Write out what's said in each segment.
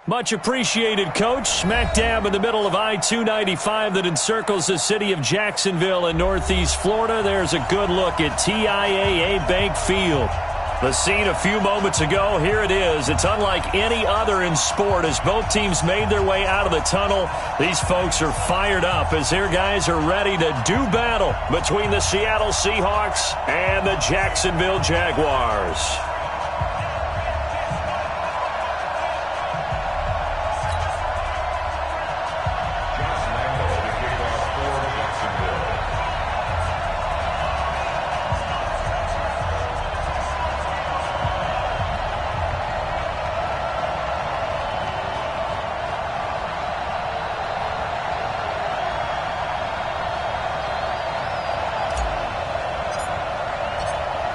Much appreciated, Coach. Smack dab in the middle of I-295 that encircles the city of Jacksonville in Northeast Florida. There's a good look at TIAA Bank Field. The scene a few moments ago, here it is. It's unlike any other in sport as both teams made their way out of the tunnel. These folks are fired up as their guys are ready to do battle between the Seattle Seahawks and the Jacksonville Jaguars.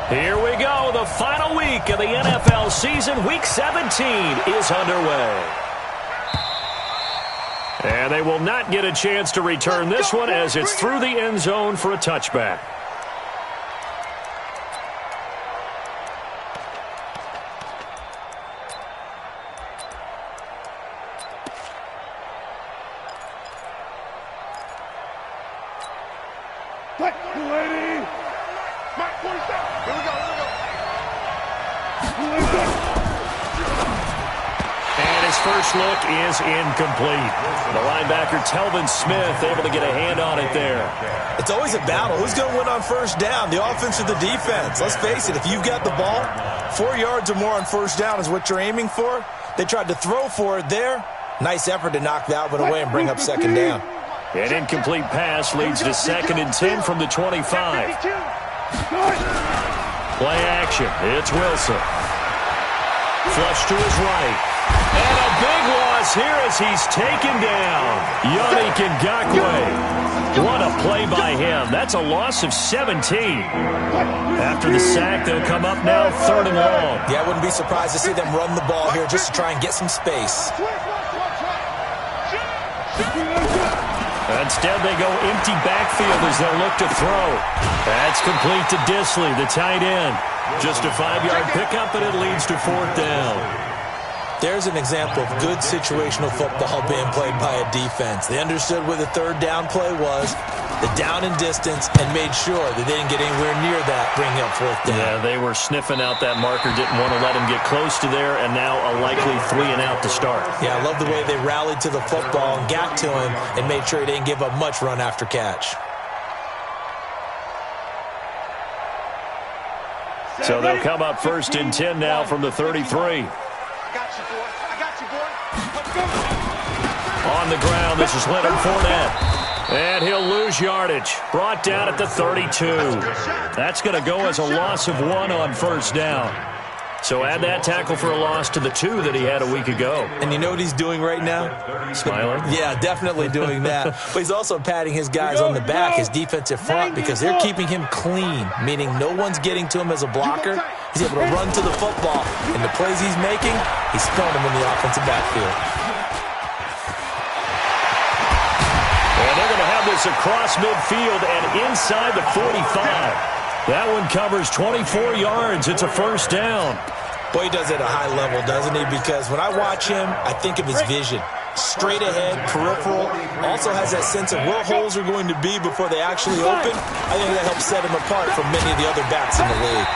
Here we go. The final week of the NFL season. Week 17 is underway. And they will not get a chance to return this one as it's through the end zone for a touchback. First look is incomplete. The linebacker, Telvin Smith, able to get a hand on it there. It's always a battle. Who's going to win on first down, the offense or the defense? Let's face it, if you've got the ball, 4 yards or more on first down is what you're aiming for. They tried to throw for it there. Nice effort to knock that one away and bring up second down. An incomplete pass leads to 2nd and 10 from the 25. Play action. It's Wilson. Flush to his right. And a big loss here as he's taken down. Yannick Ngakoue. What a play by him. That's a loss of 17. After the sack, they'll come up now 3rd and long. Yeah, I wouldn't be surprised to see them run the ball here just to try and get some space. Instead, they go empty backfield as they'll look to throw. That's complete to Disley, the tight end. Just a 5-yard pickup, and it leads to 4th down. There's an example of good situational football being played by a defense. They understood where the 3rd down play was, the down and distance, and made sure that they didn't get anywhere near that, bringing up 4th down. Yeah, they were sniffing out that marker, didn't want to let him get close to there, and now a likely 3 and out to start. Yeah, I love the way they rallied to the football and got to him and made sure he didn't give up much run after catch. So they'll come up 1st and 10 now from the 33. On the ground, this is Leonard Fournette. And he'll lose yardage. Brought down at the 32. That's going to go as a loss of 1 on 1st down. So add that tackle for a loss to the 2 that he had a week ago. And you know what he's doing right now? Smiling? Yeah, definitely doing that. But he's also patting his guys on the back, his defensive front, because they're keeping him clean, meaning no one's getting to him as a blocker. He's able to run to the football. And the plays he's making, he's throwing them in the offensive backfield. And they're going to have this across midfield and inside the 45. That one covers 24 yards. It's a 1st down. Boy, he does it at a high level, doesn't he? Because when I watch him, I think of his vision. Straight ahead, peripheral. Also has that sense of where holes are going to be before they actually open. I think that helps set him apart from many of the other backs in the league.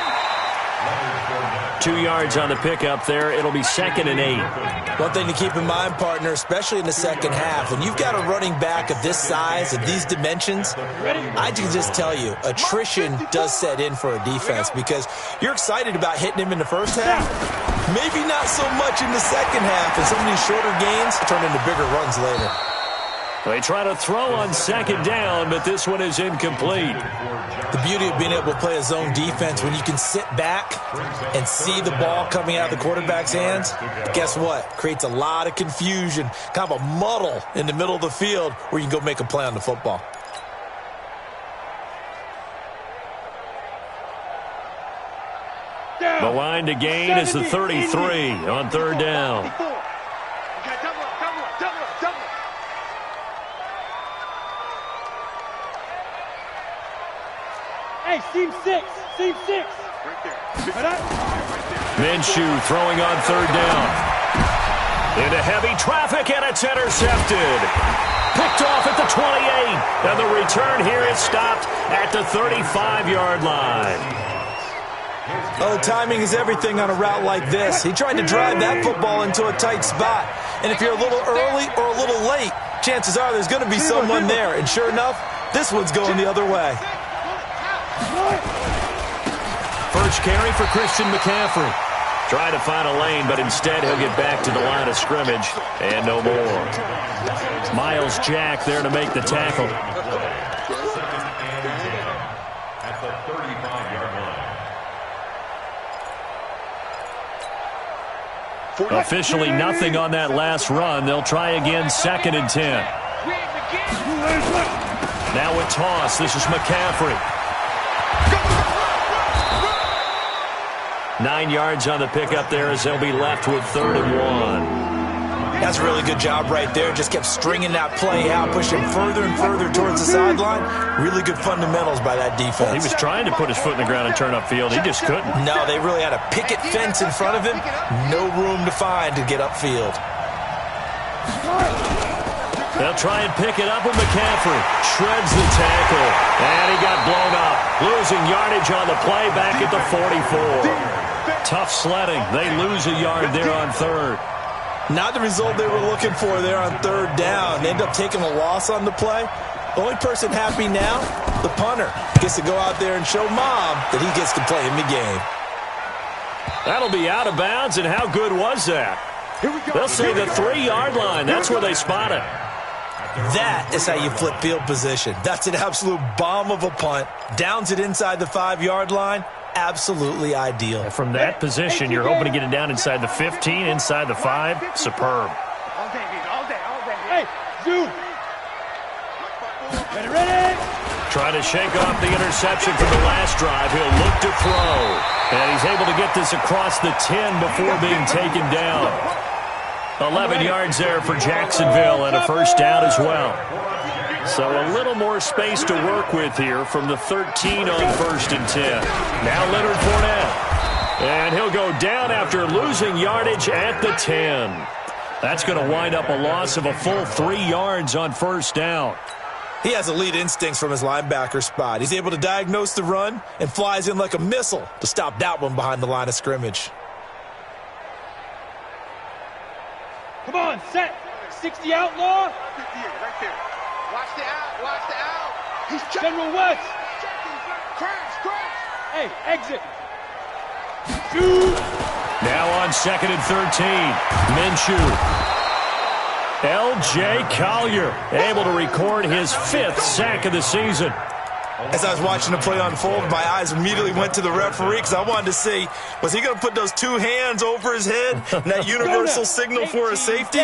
2 yards on the pickup there. It'll be 2nd and 8. One thing to keep in mind, partner, especially in the second half, when you've got a running back of this size and these dimensions, I can just tell you, attrition does set in for a defense because you're excited about hitting him in the first half. Maybe not so much in the second half, and some of these shorter gains turn into bigger runs later. They try to throw on 2nd down, but this one is incomplete. The beauty of being able to play a zone defense when you can sit back and see the ball coming out of the quarterback's hands, guess what? Creates a lot of confusion, kind of a muddle in the middle of the field where you can go make a play on the football. The line to gain is the 33 on 3rd down. Hey, seam 6. Seam 6. Right there. Minshew throwing on 3rd down. Into heavy traffic, and it's intercepted. Picked off at the 28, and the return here is stopped at the 35-yard line. Oh, timing is everything on a route like this. He tried to drive that football into a tight spot. And if you're a little early or a little late, chances are there's going to be someone there. And sure enough, this one's going the other way. First carry for Christian McCaffrey. Trying to find a lane, but instead he'll get back to the line of scrimmage and no more. Miles Jack there to make the tackle. At the 35-yard line. Officially nothing on that last run. They'll try again, 2nd and 10. Now a toss. This is McCaffrey. 9 yards on the pickup there as they'll be left with 3rd and 1. That's a really good job right there. Just kept stringing that play out, pushing further and further towards the sideline. Really good fundamentals by that defense. He was trying to put his foot in the ground and turn upfield. He just couldn't. No, they really had a picket fence in front of him. No room to find to get upfield. They'll try and pick it up with McCaffrey. Shreds the tackle. And he got blown up. Losing yardage on the play back at the 44. Tough sledding. They lose a yard there on 3rd. Not the result they were looking for there on 3rd down. They end up taking a loss on the play. The only person happy now, the punter, gets to go out there and show Mom that he gets to play in the game. That'll be out of bounds, and how good was that? They'll say the 3-yard line. That's where they spot it. That is how you flip field position. That's an absolute bomb of a punt. Downs it inside the 5-yard line. Absolutely ideal. From that position, you're hoping to get it down inside the 15, inside the 5. Superb. All day, all day, all day. Hey, Zoom. Ready. Trying to shake off the interception from the last drive. He'll look to throw. And he's able to get this across the 10 before being taken down. 11 yards there for Jacksonville and a first down as well. So a little more space to work with here from the 13 on 1st and 10. Now Leonard Fournette. And he'll go down after losing yardage at the 10. That's going to wind up a loss of a full 3 yards on 1st down. He has elite instincts from his linebacker spot. He's able to diagnose the run and flies in like a missile to stop that one behind the line of scrimmage. Come on, set. 60 outlaw. Right there. Watch the out. Watch the out. He's checking. General West. Crash. Hey, exit. Shoot. Now on 2nd and 13. Minshew. L.J. Collier able to record his 5th sack of the season. As I was watching the play unfold, my eyes immediately went to the referee because I wanted to see, was he going to put those 2 hands over his head and that universal signal for a safety?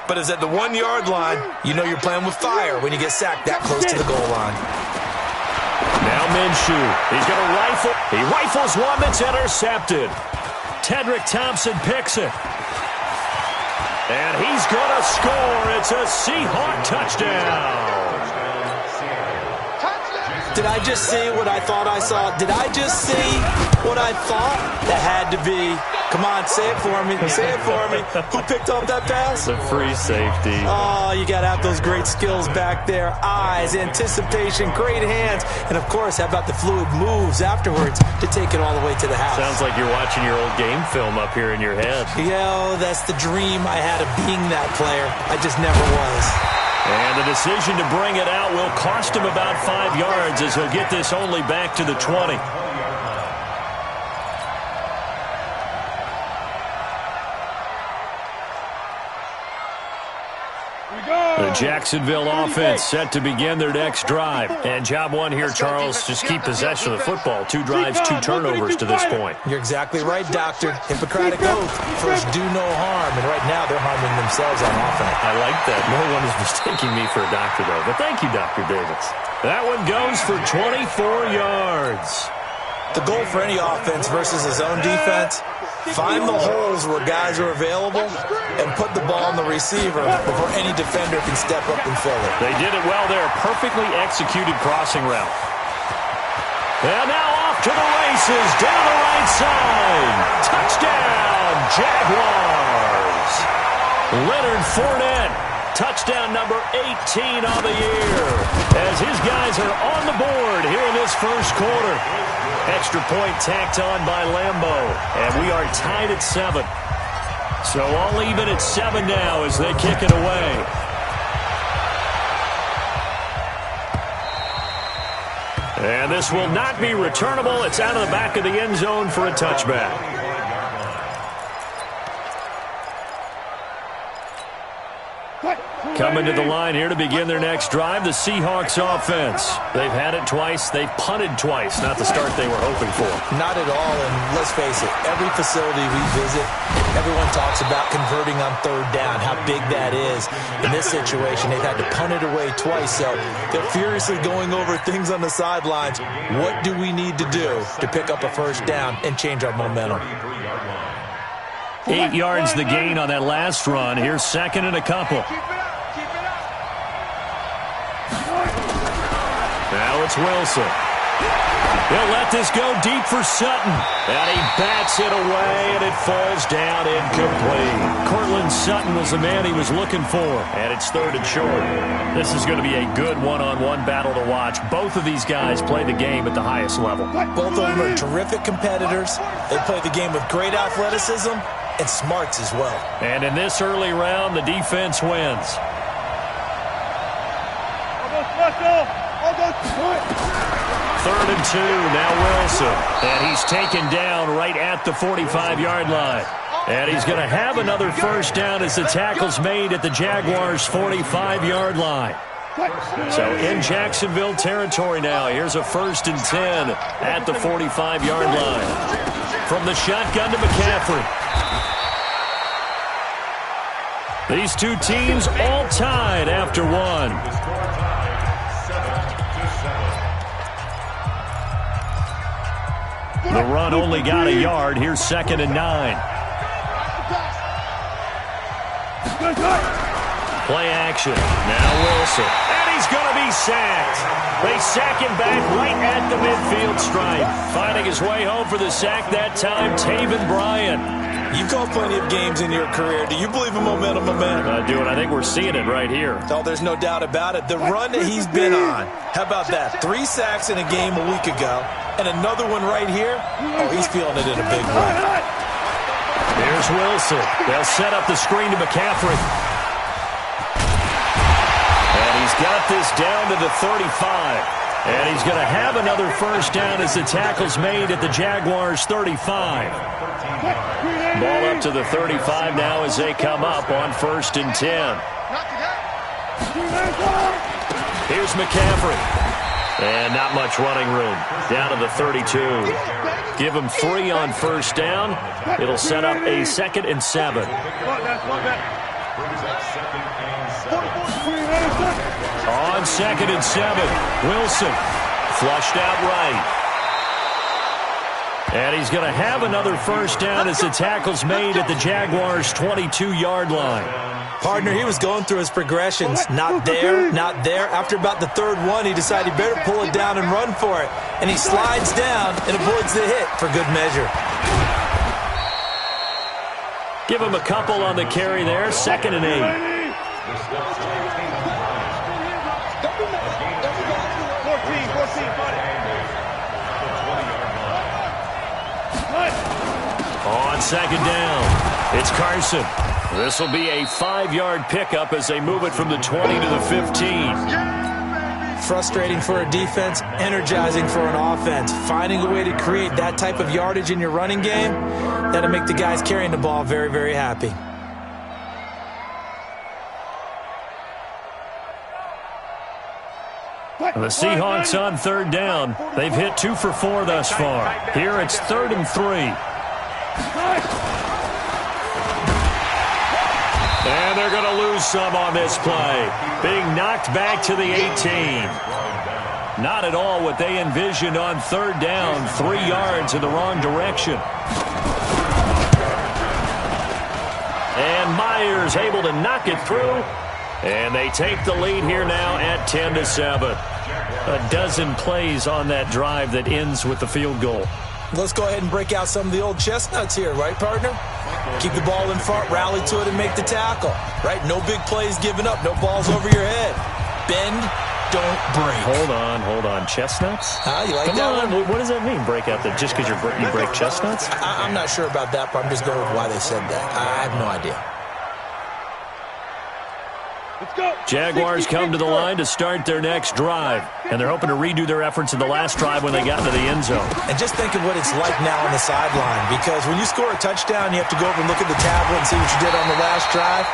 But it's at the 1-yard line. You know you're playing with fire when you get sacked that close to the goal line. Now Minshew. He's going to rifle. He rifles one that's intercepted. Tedrick Thompson picks it. And he's going to score. It's a Seahawk touchdown. Did I just see what I thought I saw? Did I just see what I thought? That had to be. Come on, say it for me. Say it for me. Who picked up that pass? The free safety. Oh, you got to have those great skills back there. Eyes, anticipation, great hands. And, of course, how about the fluid moves afterwards to take it all the way to the house? Sounds like you're watching your old game film up here in your head. Yo, that's the dream I had of being that player. I just never was. And the decision to bring it out will cost him about 5 yards as he'll get this only back to the 20. The Jacksonville offense set to begin their next drive. And job one here, Charles, just keep possession of the football. 2 drives, 2 turnovers to this point. You're exactly right, Doctor. Hippocratic oath. First, do no harm. And right now, they're harming themselves on offense. I like that. No one is mistaking me for a doctor, though. But thank you, Dr. Davis. That one goes for 24 yards. The goal for any offense versus his own defense, find the holes where guys are available and put the ball on the receiver before any defender can step up and fill it. They did it well there. Perfectly executed crossing route. And now off to the races down the right side. Touchdown, Jaguars. Leonard Fournette, touchdown number 18 on the year, as his guys are on the board here in this first quarter. Extra point tacked on by Lambeau, and we are tied at 7. So all even at 7 now as they kick it away. And this will not be returnable. It's out of the back of the end zone for a touchback. Coming to the line here to begin their next drive, the Seahawks offense. They've had it twice. They've punted twice. Not the start they were hoping for. Not at all, and let's face it, every facility we visit, everyone talks about converting on third down, how big that is. In this situation, they've had to punt it away twice, so they're furiously going over things on the sidelines. What do we need to do to pick up a first down and change our momentum? 8 yards the gain on that last run. Here's second and a couple. Now it's Wilson. He'll let this go deep for Sutton. And he bats it away, and it falls down incomplete. Cortland Sutton was the man he was looking for. And it's third and short. This is going to be a good one-on-one battle to watch. Both of these guys play the game at the highest level. Both of them are terrific competitors. They play the game with great athleticism and smarts as well. And in this early round, the defense wins. Third and 2, now Wilson. And he's taken down right at the 45-yard line. And he's going to have another first down as the tackle's made at the Jaguars' 45-yard line. So in Jacksonville territory now. Here's a first and 10 at the 45-yard line. From the shotgun to McCaffrey. These two teams all tied after one. The run only got a yard. Here's second and 9. Play action. Now Wilson. And he's going to be sacked. They sack him back right at the midfield stripe. Finding his way home for the sack that time, Taven Bryan. You've called plenty of games in your career. Do you believe in momentum, my man? I do, and I think we're seeing it right here. Oh, there's no doubt about it. The run that he's been on. How about that? 3 sacks in a game a week ago, and another one right here. Oh, he's feeling it in a big way. Here's Wilson. They'll set up the screen to McCaffrey. And he's got this down to the 35. And he's going to have another first down as the tackle's made at the Jaguars' 35. Ball up to the 35 now as they come up on first and 10. Here's McCaffrey. And not much running room. Down to the 32. Give him 3 on first down. It'll set up a second and 7. On second and 7, Wilson flushed out right. And he's going to have another first down as the tackle's made at the Jaguars' 22-yard line. Partner, he was going through his progressions. Not there, not there. After about the third one, he decided he better pull it down and run for it. And he slides down and avoids the hit for good measure. Give him a couple on the carry there, second and 8. On second down, it's Carson. This will be a 5-yard pickup as they move it from the 20 to the 15. Frustrating for a defense, energizing for an offense. Finding a way to create that type of yardage in your running game, that'll make the guys carrying the ball very, very happy. The Seahawks on third down. They've hit 2 for 4 thus far. Here it's third and 3. And they're going to lose some on this play. Being knocked back to the 18. Not at all what they envisioned on third down. 3 yards in the wrong direction. And Myers able to knock it through. And they take the lead here now at 10-7. A dozen plays on that drive that ends with the field goal. Let's go ahead and break out some of the old chestnuts here, right, partner? Keep the ball in front, rally to it, and make the tackle, right? No big plays given up, no balls over your head. Bend, don't break. Hold on. Chestnuts? You like Come that on. one? What does that mean, break out that just because you break chestnuts? I'm not sure about that, but I'm just going with why they said that. I have no idea. Let's go. Jaguars come to the line to start their next drive, and they're hoping to redo their efforts in the last drive when they got into the end zone. And just think of what it's like now on the sideline, because when you score a touchdown, you have to go over and look at the tablet and see what you did on the last drive.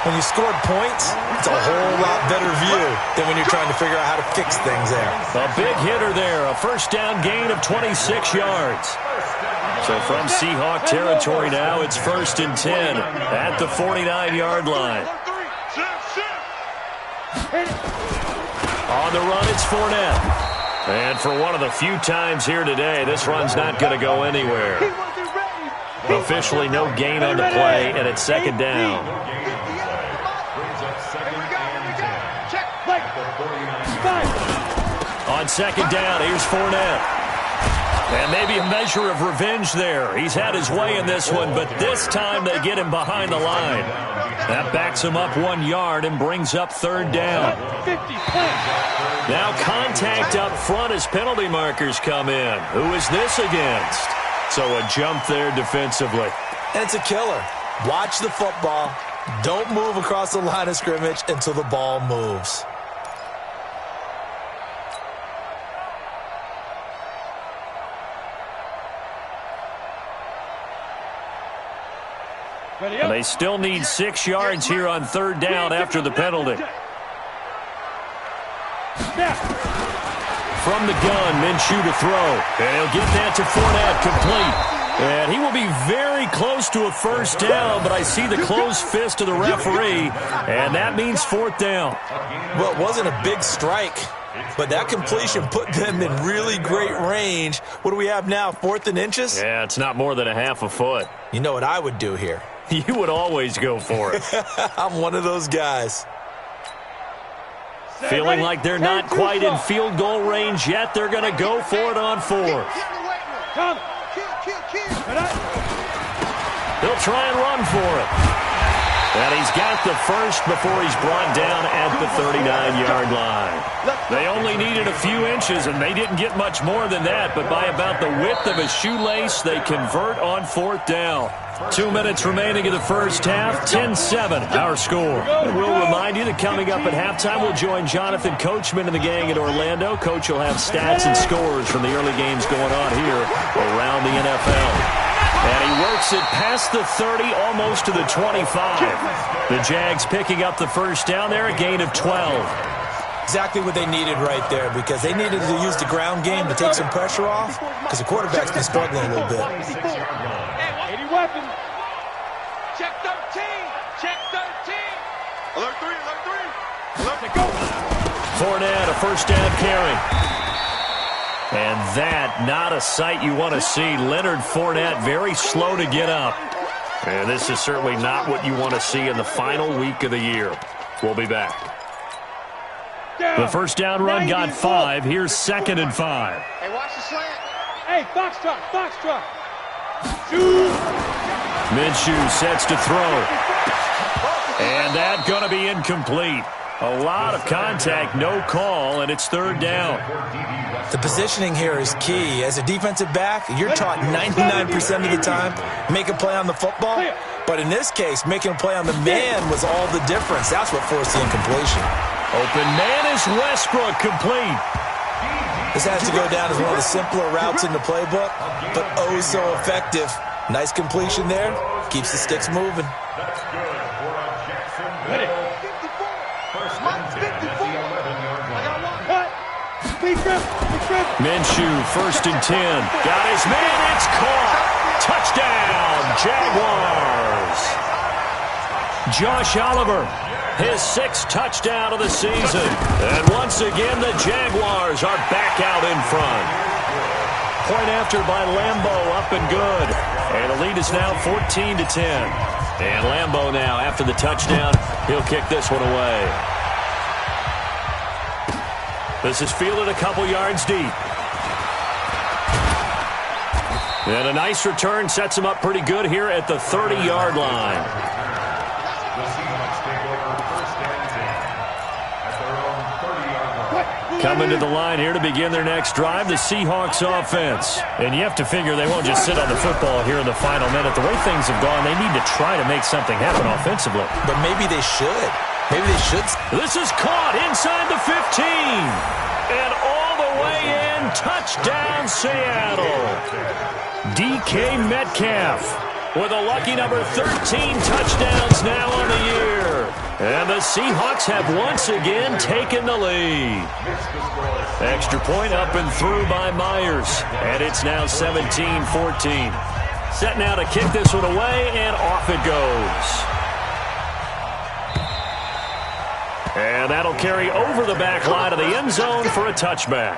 When you scored points, it's a whole lot better view than when you're trying to figure out how to fix things there. A big hitter there, a first down gain of 26 yards. So from Seahawk territory now, it's 1st and 10 at the 49-yard line. On the run, it's Fournette. And for one of the few times here today, this run's not going to go anywhere. Officially no gain on the play, and it's 2nd down. On 2nd down, here's Fournette. And maybe a measure of revenge there. He's had his way in this one, but this time they get him behind the line. That backs him up 1 yard and brings up 3rd down. Now contact up front as penalty markers come in. Who is this against? So a jump there defensively. And it's a killer. Watch the football. Don't move across the line of scrimmage until the ball moves. And they still need 6 yards here on 3rd down after the penalty. From the gun, Minshew to throw. And he'll get that to Fournette, complete. And he will be very close to a 1st down, but I see the closed fist of the referee, and that means 4th down. Well, it wasn't a big strike, but that completion put them in really great range. What do we have now, 4th and inches? Yeah, it's not more than a half a foot. You know what I would do here? You would always go for it. I'm one of those guys. Feeling like they're not quite in field goal range yet, they're going to go for it on 4th. They'll try and run for it. And he's got the first before he's brought down at the 39-yard line. They only needed a few inches, and they didn't get much more than that, but by about the width of a shoelace, they convert on 4th down. 2 minutes remaining in the first half, 10-7, our score. And we'll remind you that coming up at halftime, we'll join Jonathan Coachman and the gang in Orlando. Coach will have stats and scores from the early games going on here around the NFL. And he works it past the 30, almost to the 25. The Jags picking up the first down there, a gain of 12. Exactly what they needed right there, because they needed to use the ground game to take some pressure off, because the quarterback's been struggling a little bit. 80 weapons. Check 13. Check 13. Alert 3. Alert 3. Alert, go. Fournette, a first down carry. And that, not a sight you want to see. Leonard Fournette, very slow to get up. And this is certainly not what you want to see in the final week of the year. We'll be back. The first down run got 5. Here's 2nd and 5. Hey, watch the slant. Hey, Foxtrot. Minshew sets to throw. And that's going to be incomplete. A lot of contact, no call, and it's 3rd down. The positioning here is key. As a defensive back, you're taught 99% of the time, make a play on the football. But in this case, making a play on the man was all the difference. That's what forced the incompletion. Open man is Westbrook, complete. This has to go down as one of the simpler routes in the playbook, but oh so effective. Nice completion there. Keeps the sticks moving. That's good for a Jacksonville. 54. First and 10 at the 11-yard line. Minshew, 1st and 10. Got his man. It's caught. Touchdown, Jaguars. Josh Oliver, his 6th touchdown of the season. And once again, the Jaguars are back out in front. Point after by Lambeau, up and good. And the lead is now 14-10. And Lambeau now, after the touchdown, he'll kick this one away. This is fielded a couple yards deep. And a nice return sets him up pretty good here at the 30-yard line. The Seahawks take over first and 10 at their own 30-yard line. Coming to the line here to begin their next drive, the Seahawks offense. And you have to figure they won't just sit on the football here in the final minute. The way things have gone, they need to try to make something happen offensively. But maybe they should. Maybe they should. This is caught inside the 15. And all the way in, touchdown Seattle. DK Metcalf with a lucky number 13 touchdowns now on the year. And the Seahawks have once again taken the lead. Extra point up and through by Myers. And it's now 17-14. Set now to kick this one away, and off it goes. And that'll carry over the back line of the end zone for a touchback.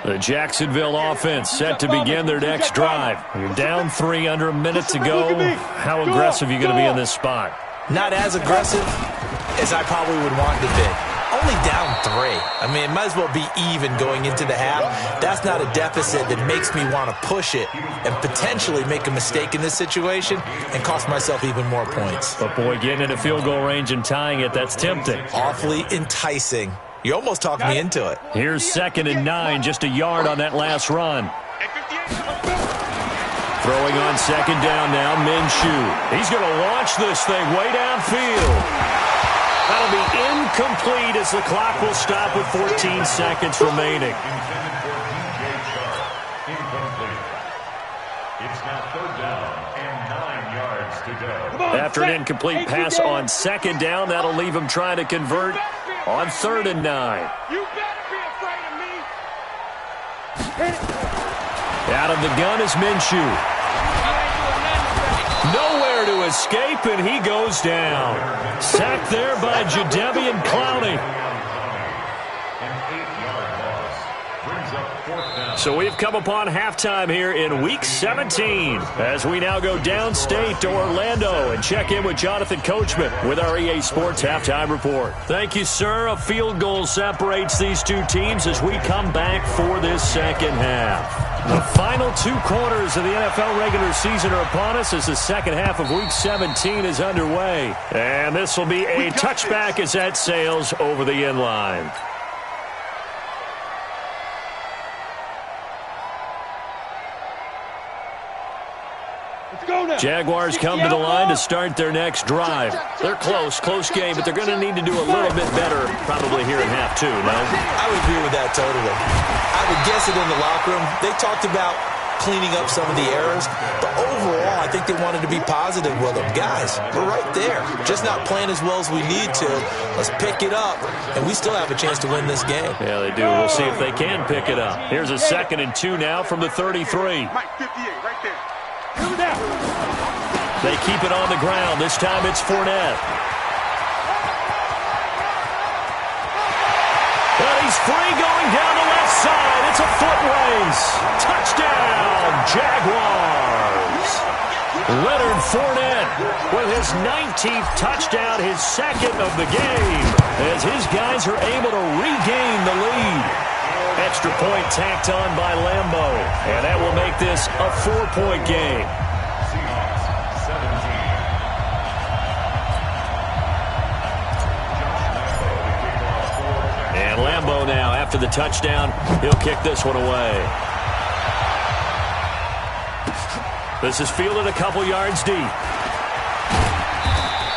The Jacksonville offense set to begin their next drive. You're down 3 under a minute to go. How aggressive are you going to be in this spot? Not as aggressive as I probably would want to be. Only down 3. I mean, it might as well be even going into the half. That's not a deficit that makes me want to push it and potentially make a mistake in this situation and cost myself even more points. But, boy, getting into field goal range and tying it, that's tempting. Awfully enticing. You almost talked me into it. Here's 2nd and 9, just a yard on that last run. Throwing on 2nd down now, Minshew. He's going to launch this thing way downfield. That'll be incomplete as the clock will stop with 14 seconds remaining. It's now 3rd down and 9 yards to go. After an incomplete pass on 2nd down, that'll leave him trying to convert on 3rd and 9. You better be afraid of me. Out of the gun is Minshew. Nowhere to escape, and he goes down. Sacked there by Jadeveon Clowney. So we've come upon halftime here in Week 17 as we now go downstate to Orlando and check in with Jonathan Coachman with our EA Sports Halftime Report. Thank you, sir. A field goal separates these two teams as we come back for this second half. The final 2 quarters of the NFL regular season are upon us as the second half of Week 17 is underway. And this will be a touchback as that sails over the end line. Jaguars come to the line to start their next drive. They're close game, but they're going to need to do a little bit better probably here in half 2, no? I would agree with that totally. I would guess it in the locker room. They talked about cleaning up some of the errors, but overall, I think they wanted to be positive with them. Guys, we're right there. Just not playing as well as we need to. Let's pick it up, and we still have a chance to win this game. Yeah, they do. We'll see if they can pick it up. Here's a 2nd and 2 now from the 33. Mike 58 right there. They keep it on the ground. This time it's Fournette. And he's free going down the left side. It's a foot race. Touchdown, Jaguars. Leonard Fournette with his 19th touchdown, his 2nd of the game, as his guys are able to regain the lead. Extra point tacked on by Lambo, and that will make this a 4-point game. And Lambo now, after the touchdown, he'll kick this one away. This is fielded a couple yards deep.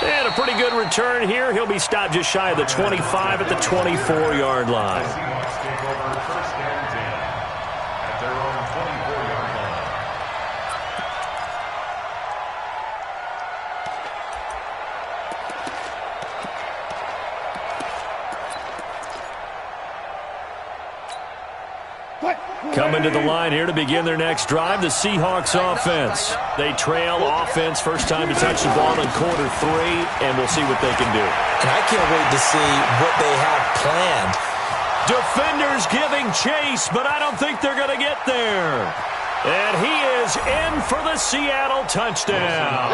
And a pretty good return here. He'll be stopped just shy of the 25 at the 24-yard line. Coming to the line here to begin their next drive, the Seahawks offense. They trail offense, first time to touch the ball in quarter 3, and we'll see what they can do. And I can't wait to see what they have planned. Defenders giving chase, but I don't think they're going to get there. And he is in for the Seattle touchdown.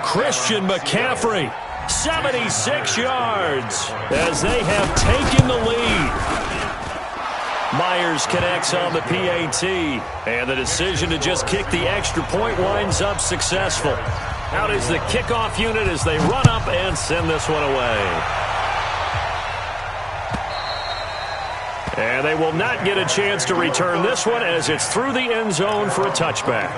Christian McCaffrey 76 yards as they have taken the lead. Myers connects on the PAT, and the decision to just kick the extra point winds up successful. Out is the kickoff unit as they run up and send this one away. And they will not get a chance to return this one as it's through the end zone for a touchback.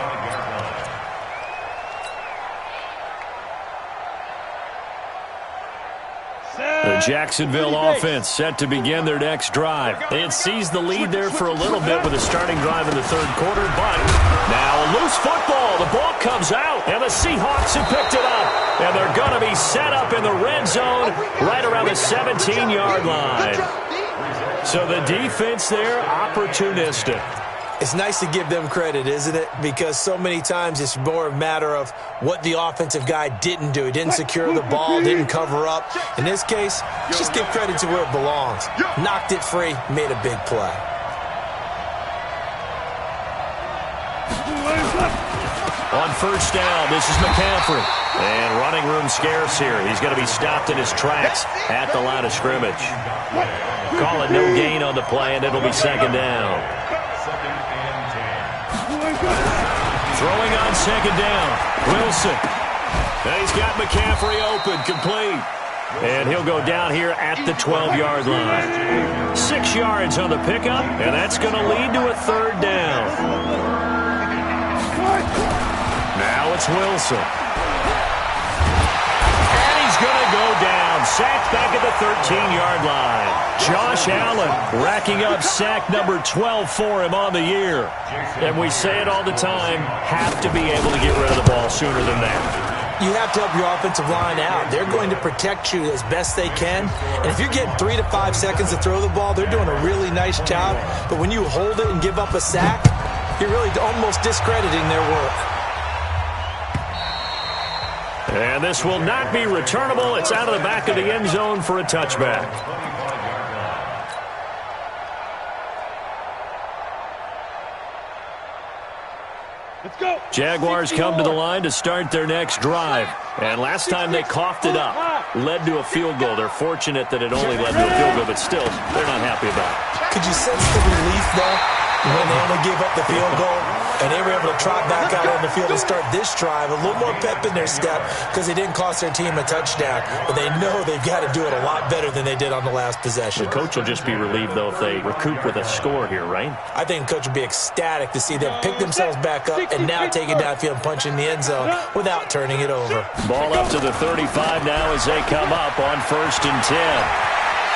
The Jacksonville offense set to begin their next drive. They had seized the lead there for a little bit with a starting drive in the third quarter, but now a loose football. The ball comes out, and the Seahawks have picked it up. And they're going to be set up in the red zone right around the 17-yard line. So the defense there, opportunistic. It's nice to give them credit, isn't it? Because so many times it's more a matter of what the offensive guy didn't do. He didn't secure the ball, didn't cover up. In this case, just give credit to where it belongs. Knocked it free, made a big play. On first down, this is McCaffrey. And running room scarce here. He's going to be stopped in his tracks at the line of scrimmage. Call it no gain on the play, and it'll be second down. Throwing on second down, Wilson. And he's got McCaffrey open, complete. And he'll go down here at the 12-yard line. 6 yards on the pickup, and that's going to lead to a third down. Now it's Wilson. And he's going to go down. Sacked back at the 13-yard line. Josh Allen racking up sack number 12 for him on the year. And we say it all the time, have to be able to get rid of the ball sooner than that. You have to help your offensive line out. They're going to protect you as best they can. And if you're getting 3 to 5 seconds to throw the ball, they're doing a really nice job. But when you hold it and give up a sack, you're really almost discrediting their work. And this will not be returnable. It's out of the back of the end zone for a touchback. Let's go. Jaguars come to the line to start their next drive. And last time they coughed it up, led to a field goal. They're fortunate that it only led to a field goal, but still, they're not happy about it. Could you sense the relief, though, when they only gave up the field goal? And they were able to trot back out on the field and start this drive. A little more pep in their step because they didn't cost their team a touchdown. But they know they've got to do it a lot better than they did on the last possession. The coach will just be relieved, though, if they recoup with a score here, right? I think the coach will be ecstatic to see them pick themselves back up and now take it downfield and punch in the end zone without turning it over. Ball up to the 35 now as they come up on 1st and 10.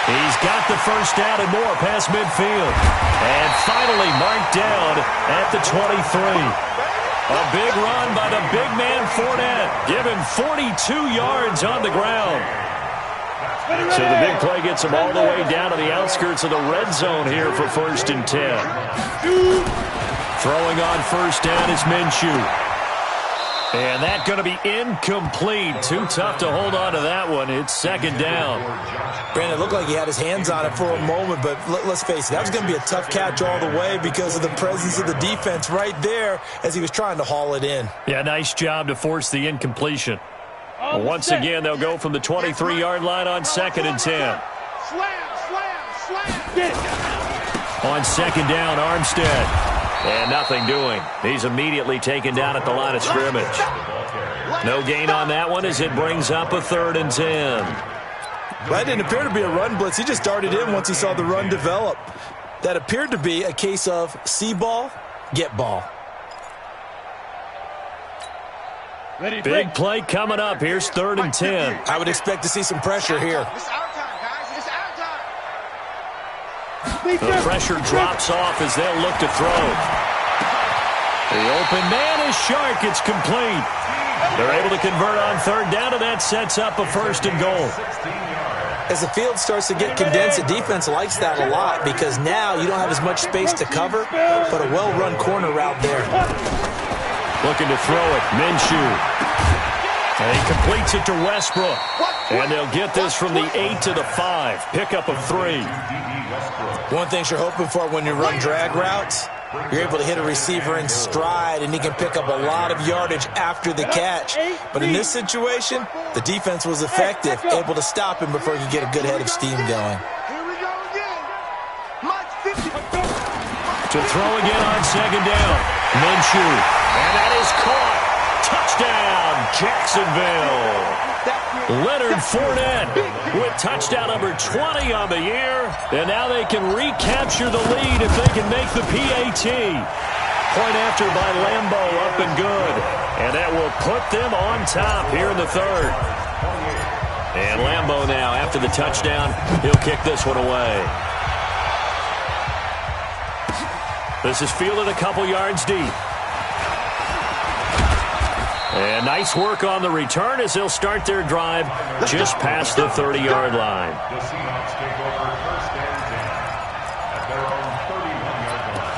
He's got the first down and more past midfield. And finally marked down at the 23. A big run by the big man Fournette. Give him 42 yards on the ground. So the big play gets him all the way down to the outskirts of the red zone here for 1st and 10. Throwing on first down is Minshew. And that's going to be incomplete. Too tough to hold on to that one. It's second down. Brandon, it looked like he had his hands on it for a moment, but let's face it, that was going to be a tough catch all the way because of the presence of the defense right there as he was trying to haul it in. Yeah, nice job to force the incompletion. Well, once again, they'll go from the 23-yard line on 2nd and 10. Slam, slam, slam. On second down, Armstead. And nothing doing. He's immediately taken down at the line of scrimmage. No gain on that one as it brings up a 3rd and 10. That didn't appear to be a run blitz. He just darted in once he saw the run develop. That appeared to be a case of see ball, get ball. Big play coming up. Here's 3rd and 10. I would expect to see some pressure here. It's our time, guys. It's our time. The pressure drops off as they'll look to throw. The open man is Shark. It's complete. They're able to convert on 3rd down, and that sets up a 1st and goal. As the field starts to get condensed, the defense likes that a lot because now you don't have as much space to cover, but a well-run corner route there. Looking to throw it, Minshew. And he completes it to Westbrook. And they'll get this from the 8 to the 5. Pickup of 3. One thing you're hoping for when you run drag routes You're able to hit a receiver in stride, and he can pick up a lot of yardage after the catch. But in this situation, the defense was effective, able to stop him before he could get a good head of steam going. Here we go again. Mike 50. To throw again on second down. Minshew. And that is caught. Touchdown, Jacksonville. Leonard Fournette with touchdown number 20 on the year. And now they can recapture the lead if they can make the PAT. Point after by Lambo, up and good. And that will put them on top here in the third. And Lambo now, after the touchdown, he'll kick this one away. This is fielded a couple yards deep. And nice work on the return as they'll start their drive just past the 30-yard line. The Seahawks take over first and 10 at their own 31-yard line.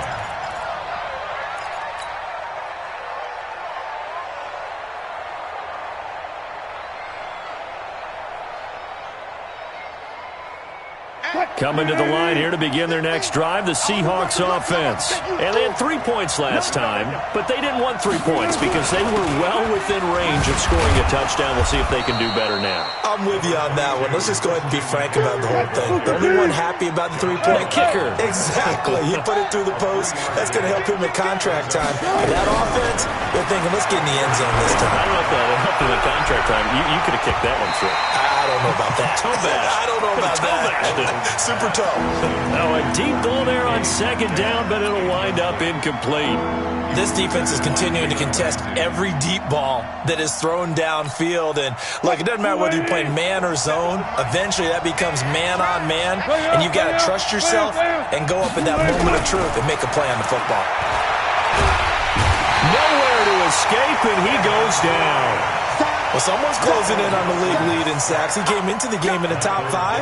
Coming to the line here to begin their next drive, the Seahawks offense. And they had 3 points last time, but they didn't want 3 points because they were well within range of scoring a touchdown. We'll see if they can do better now. I'm with you on that one. Let's just go ahead and be frank about the whole thing. The only one happy about the three-point kicker. Exactly. He put it through the post. That's going to help him in contract time. And that offense, they're thinking, let's get in the end zone this time. I don't know if that helped him in contract time. You could have kicked that one through. I don't know about that. Toe bash. I don't know about that. Super toe. Now a deep ball there on second down, but it'll wind up incomplete. This defense is continuing to contest every deep ball that is thrown downfield. And, look, it doesn't matter whether you're playing man or zone. Eventually that becomes man-on-man, and you've got to trust yourself and go up in that moment of truth and make a play on the football. Nowhere to escape, and he goes down. Well, someone's closing in on the league lead in sacks. He came into the game in the top 5.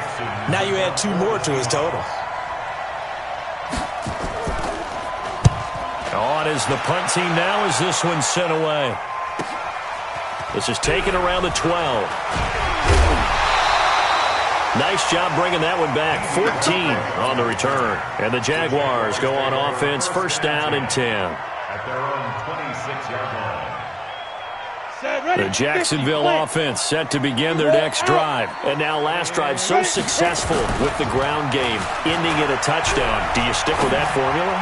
Now you add 2 more to his total. On is the punt team now as this one's sent away. This is taken around the 12. Nice job bringing that one back. 14 on the return. And the Jaguars go on offense, first down and 10. At their own 26-yard line. The Jacksonville offense set to begin their next drive. And now last drive so successful with the ground game, ending in a touchdown. Do you stick with that formula?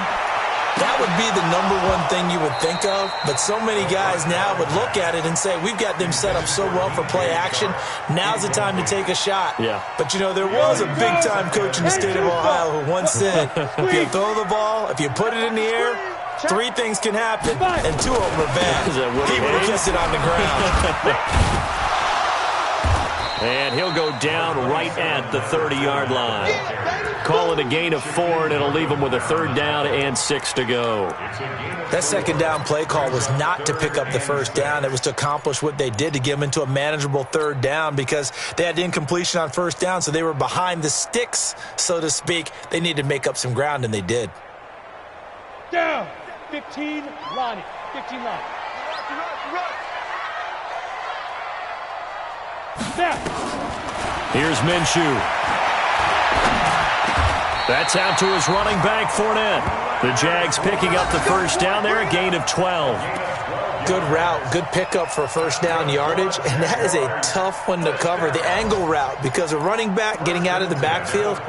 That would be the number one thing you would think of, but so many guys now would look at it and say, we've got them set up so well for play action, now's the time to take a shot. Yeah. But, you know, there was a big-time coach in the state of Ohio who once said, if you throw the ball, if you put it in the air, 3 things can happen, and 2 of them are bad. He would have kept it on the ground. And he'll go down right at the 30-yard line. Call it a gain of 4, and it'll leave him with a 3rd down and 6 to go. That second down play call was not to pick up the first down. It was to accomplish what they did, to get them into a manageable 3rd down, because they had incompletion on first down, so they were behind the sticks, so to speak. They needed to make up some ground, and they did. Down. 15 line. 15 line. Here's Minshew. That's out to his running back, Fournette. The Jags picking up the first down there, a gain of 12. Good route, good pickup for first down yardage, and that is a tough one to cover, the angle route, because a running back getting out of the backfield,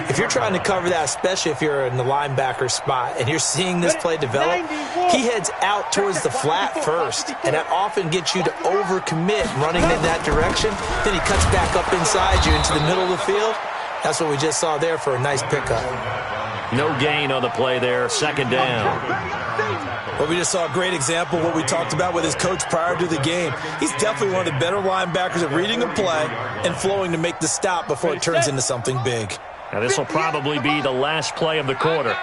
if you're trying to cover that, especially if you're in the linebacker spot and you're seeing this play develop, he heads out towards the flat first, and that often gets you to overcommit running in that direction. Then he cuts back up inside you into the middle of the field. That's what we just saw there for a nice pickup. No gain on the play there, second down. Well, we just saw a great example of what we talked about with his coach prior to the game. He's definitely one of the better linebackers at reading a play and flowing to make the stop before it turns into something big. Now this will probably be the last play of the quarter.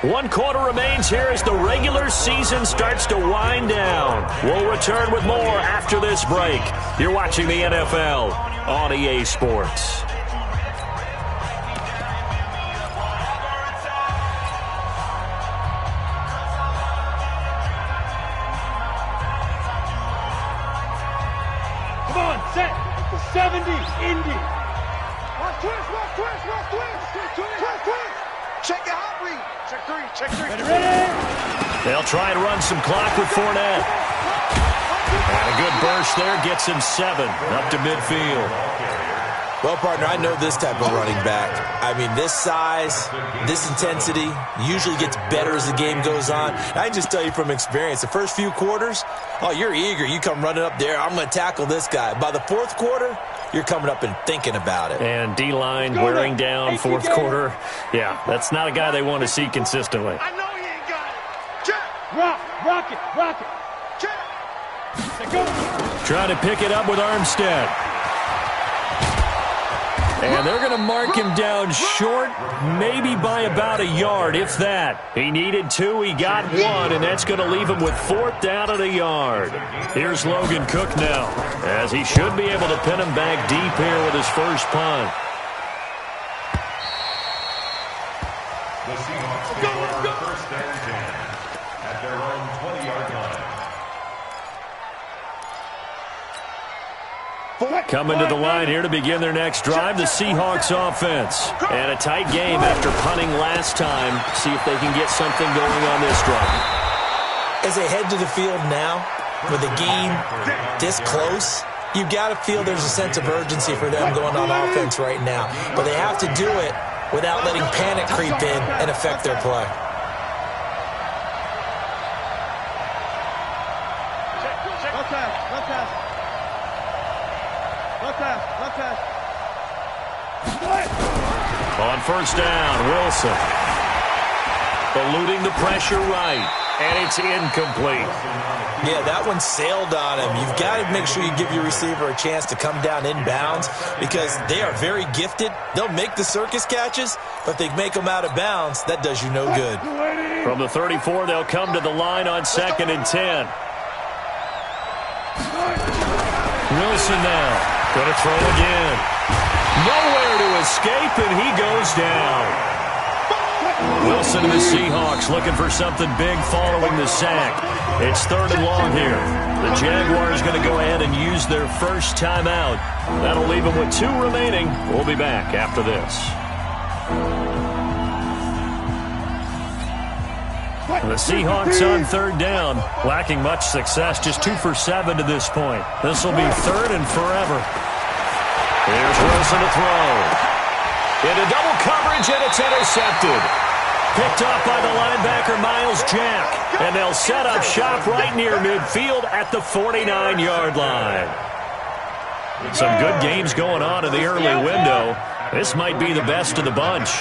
One quarter remains here as the regular season starts to wind down. We'll return with more after this break. You're watching the NFL on EA Sports. Come on, set. 70, Indy. Watch twist, watch twist, watch twist. Twist, twist. Check your hot read. Check three, check three. Ready? They'll try and run some clock with Fournette. And a good burst there gets him 7 up to midfield. Well, partner, I know this type of running back. I mean, this size, this intensity usually gets better as the game goes on. And I can just tell you from experience, the first few quarters, oh, you're eager. You come running up there, I'm going to tackle this guy. By the fourth quarter, you're coming up and thinking about it. And D-line wearing down fourth quarter. Yeah, that's not a guy they want to see consistently. I know you ain't got it. Check. Rock it. Check. Go. Trying to pick it up with Armstead. And they're going to mark him down short, maybe by about a yard, if that. He needed 2, he got 1, and that's going to leave him with 4th down at a yard. Here's Logan Cook now, as he should be able to pin him back deep here with his first punt. The Seahawks take over first and 10 at their own 20-yard line. Coming to the line here to begin their next drive, the Seahawks offense. And a tight game after punting last time. See if they can get something going on this drive. As they head to the field now, with the game this close, you've got to feel there's a sense of urgency for them going on offense right now. But they have to do it without letting panic creep in and affect their play. On first down, Wilson. Eluding the pressure right, and it's incomplete. Yeah, that one sailed on him. You've got to make sure you give your receiver a chance to come down inbounds because they are very gifted. They'll make the circus catches, but they make them out of bounds. That does you no good. From the 34, they'll come to the line on 2nd and 10. Wilson now. Going to throw again. Nowhere to escape, and he goes down. Wilson and the Seahawks looking for something big following the sack. It's 3rd and long here. The Jaguars going to go ahead and use their first timeout. That'll leave them with 2 remaining. We'll be back after this. The Seahawks on 3rd down, lacking much success, just 2 for 7 to this point. This will be 3rd and forever. Here's Wilson to throw. Into double coverage, and it's intercepted. Picked off by the linebacker, Miles Jack. And they'll set up shop right near midfield at the 49-yard line. Some good games going on in the early window. This might be the best of the bunch.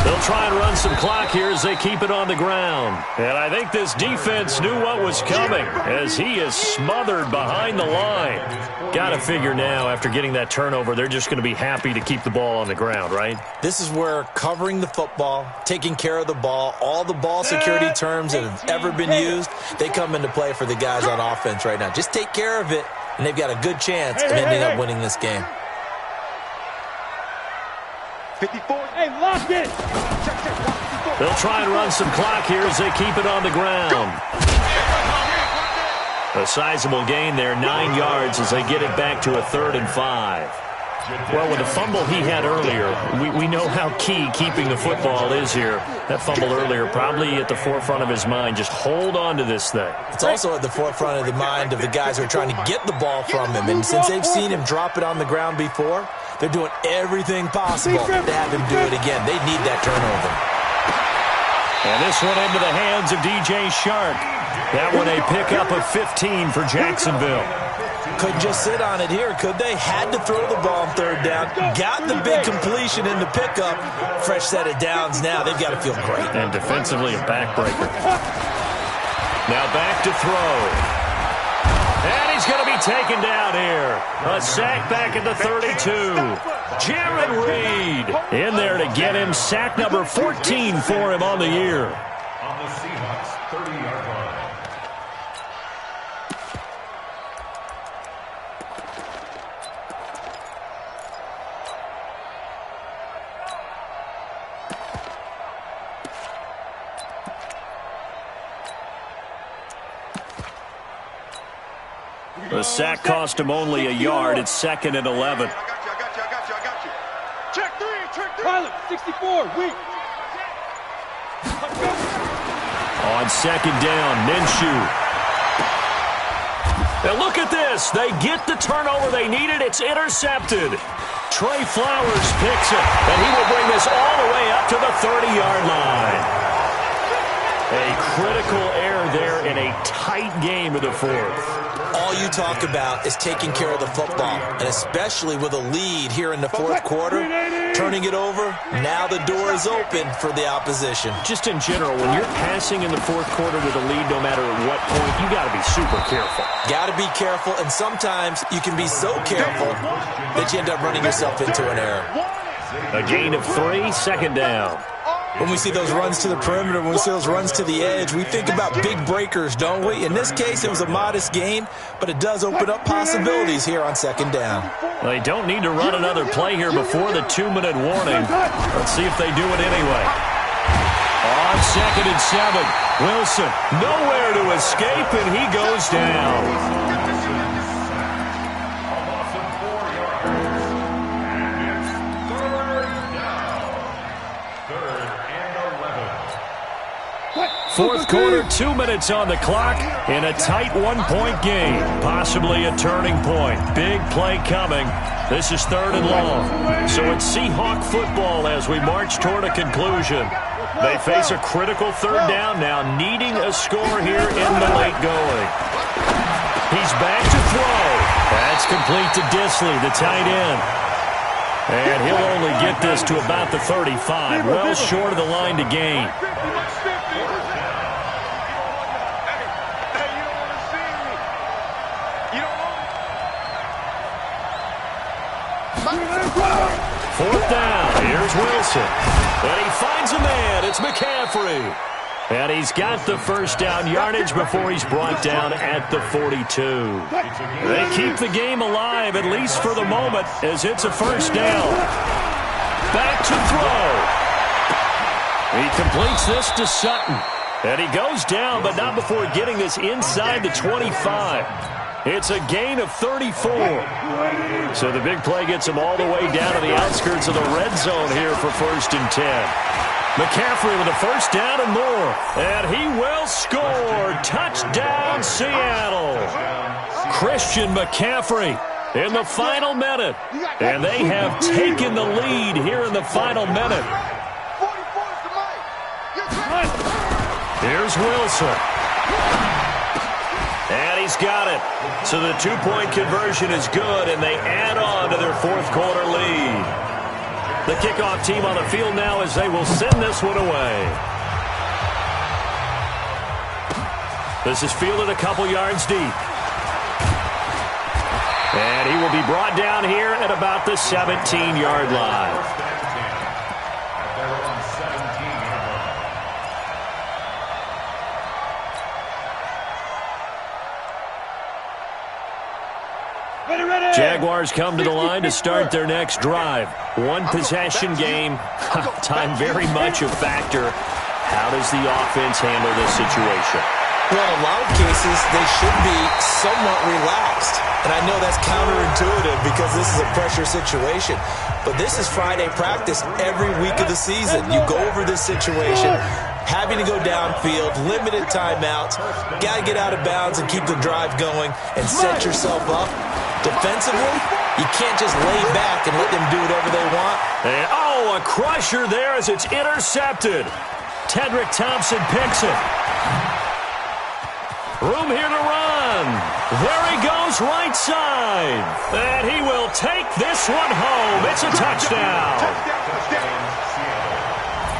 They'll try and run some clock here as they keep it on the ground. And I think this defense knew what was coming as he is smothered behind the line. Got to figure now, after getting that turnover, they're just going to be happy to keep the ball on the ground, right? This is where covering the football, taking care of the ball, all the ball security terms that have ever been used, they come into play for the guys on offense right now. Just take care of it, and they've got a good chance of ending up winning this game. 54. Hey, lock it. They'll try and run some clock here as they keep it on the ground. A sizable gain there, 9 yards as they get it back to a 3rd and 5. Well, with the fumble he had earlier, we know how key keeping the football is here. That fumble earlier probably at the forefront of his mind. Just hold on to this thing. It's also at the forefront of the mind of the guys who are trying to get the ball from him. And since they've seen him drop it on the ground before, they're doing everything possible to have him do it again. They need that turnover. And this one into the hands of DJ Shark. That one a pickup of 15 for Jacksonville. Couldn't just sit on it here, could they? Had to throw the ball on 3rd down. Got the big completion in the pickup. Fresh set of downs now. They've got to feel great. And defensively a backbreaker. Now back to throw. And he's going to be taken down here. A sack back at the 32. Jared Reed in there to get him. Sack number 14 for him on the year. On the Seahawks 30-yard line. The sack cost him only a yard. It's 2nd and 11. I got you. Check three. Pilot, 64, weak. On 2nd down, Minshew. Now look at this. They get the turnover they needed. It's intercepted. Trey Flowers picks it, and he will bring this all the way up to the 30-yard line. A critical error there in a tight game of the fourth. All you talk about is taking care of the football, and especially with a lead here in the fourth quarter, turning it over, now the door is open for the opposition. Just in general, when you're passing in the fourth quarter with a lead, no matter at what point, you got to be super careful. Got to be careful, and sometimes you can be so careful that you end up running yourself into an error. A gain of 3, 2nd down. When we see those runs to the perimeter, when we see those runs to the edge, we think about big breakers, don't we? In this case, it was a modest gain, but it does open up possibilities here on 2nd down. They don't need to run another play here before the 2-minute warning. Let's see if they do it anyway. On 2nd and 7, Wilson nowhere to escape, and he goes down. Fourth quarter, 2 minutes on the clock in a tight 1-point game. Possibly a turning point. Big play coming. This is 3rd and long. So it's Seahawk football as we march toward a conclusion. They face a critical 3rd down now, needing a score here in the late going. He's back to throw. That's complete to Disley, the tight end. And he'll only get this to about the 35, well short of the line to gain. Fourth down, here's Wilson. And he finds a man, it's McCaffrey. And he's got the first down yardage before he's brought down at the 42. They keep the game alive, at least for the moment, as it's a first down. Back to throw. He completes this to Sutton. And he goes down, but not before getting this inside the 25. It's a gain of 34. So the big play gets him all the way down to the outskirts of the red zone here for 1st and 10. McCaffrey with a first down and more. And he will score. Touchdown, Seattle. Christian McCaffrey in the final minute. And they have taken the lead here in the final minute. Here's Wilson. And he's got it. So the 2-point conversion is good, and they add on to their fourth quarter lead. The kickoff team on the field now as they will send this one away. This is fielded a couple yards deep. And he will be brought down here at about the 17-yard line. Jaguars come to the line to start their next drive. One-possession game. Time very much a factor. How does the offense handle this situation? Well, in a lot of cases, they should be somewhat relaxed. And I know that's counterintuitive because this is a pressure situation. But this is Friday practice every week of the season. You go over this situation, having to go downfield, limited timeouts, got to get out of bounds and keep the drive going and set yourself up. Defensively, you can't just lay back and let them do whatever they want. And, oh, a crusher there as it's intercepted. Tedrick Thompson picks it. Room here to run. There he goes, right side. And he will take this one home. It's a touchdown.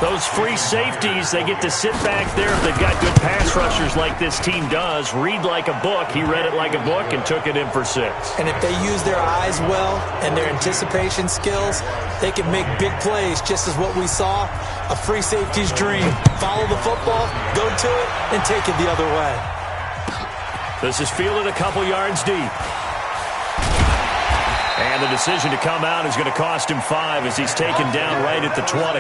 Those free safeties, they get to sit back there if they've got good pass rushers like this team does. Read like a book. He read it like a book and took it in for 6. And if they use their eyes well and their anticipation skills, they can make big plays, just as what we saw, a free safety's dream. Follow the football, go to it, and take it the other way. This is fielded a couple yards deep. And the decision to come out is going to cost him 5 as he's taken down right at the 20.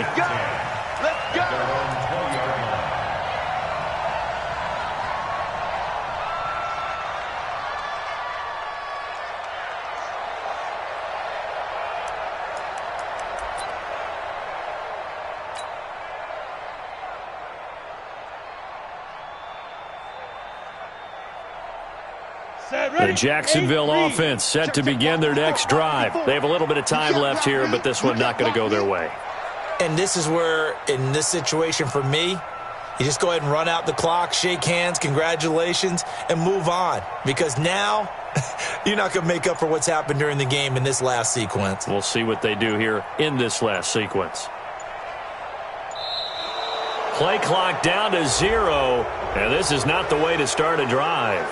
The Jacksonville offense set to begin their next drive. They have a little bit of time left here, but this one not going to go their way. And this is where, in this situation for me, you just go ahead and run out the clock, shake hands, congratulations, and move on. Because now you're not going to make up for what's happened during the game in this last sequence. We'll see what they do here in this last sequence. Play clock down to 0, and this is not the way to start a drive.